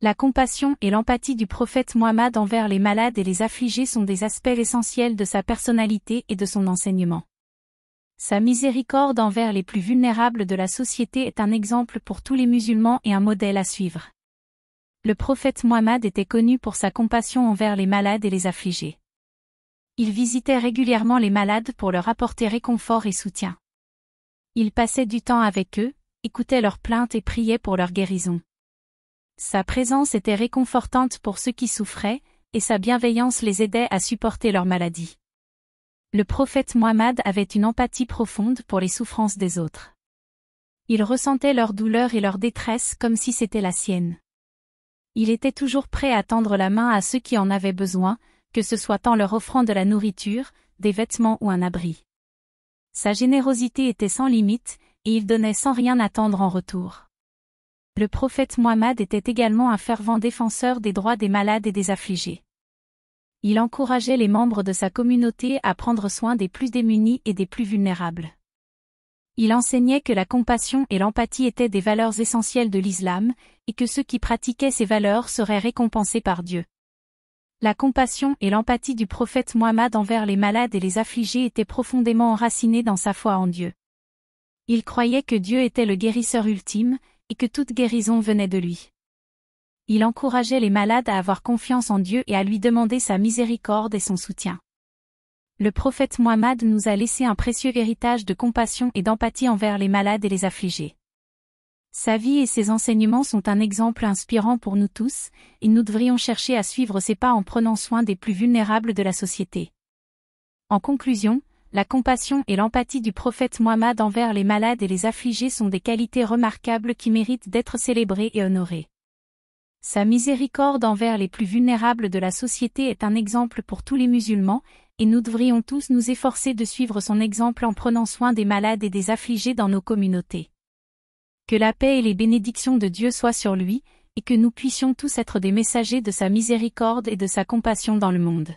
La compassion et l'empathie du prophète Muhammad envers les malades et les affligés sont des aspects essentiels de sa personnalité et de son enseignement. Sa miséricorde envers les plus vulnérables de la société est un exemple pour tous les musulmans et un modèle à suivre. Le prophète Muhammad était connu pour sa compassion envers les malades et les affligés. Il visitait régulièrement les malades pour leur apporter réconfort et soutien. Il passait du temps avec eux, écoutait leurs plaintes et priait pour leur guérison. Sa présence était réconfortante pour ceux qui souffraient, et sa bienveillance les aidait à supporter leur maladie. Le prophète Muhammad avait une empathie profonde pour les souffrances des autres. Il ressentait leur douleur et leur détresse comme si c'était la sienne. Il était toujours prêt à tendre la main à ceux qui en avaient besoin, que ce soit en leur offrant de la nourriture, des vêtements ou un abri. Sa générosité était sans limite, et il donnait sans rien attendre en retour. Le prophète Muhammad était également un fervent défenseur des droits des malades et des affligés. Il encourageait les membres de sa communauté à prendre soin des plus démunis et des plus vulnérables. Il enseignait que la compassion et l'empathie étaient des valeurs essentielles de l'islam, et que ceux qui pratiquaient ces valeurs seraient récompensés par Dieu. La compassion et l'empathie du prophète Muhammad envers les malades et les affligés étaient profondément enracinées dans sa foi en Dieu. Il croyait que Dieu était le guérisseur ultime, et que toute guérison venait de lui. Il encourageait les malades à avoir confiance en Dieu et à lui demander sa miséricorde et son soutien. Le prophète Muhammad nous a laissé un précieux héritage de compassion et d'empathie envers les malades et les affligés. Sa vie et ses enseignements sont un exemple inspirant pour nous tous, et nous devrions chercher à suivre ses pas en prenant soin des plus vulnérables de la société. En conclusion, la compassion et l'empathie du prophète Muhammad envers les malades et les affligés sont des qualités remarquables qui méritent d'être célébrées et honorées. Sa miséricorde envers les plus vulnérables de la société est un exemple pour tous les musulmans, et nous devrions tous nous efforcer de suivre son exemple en prenant soin des malades et des affligés dans nos communautés. Que la paix et les bénédictions de Dieu soient sur lui, et que nous puissions tous être des messagers de sa miséricorde et de sa compassion dans le monde.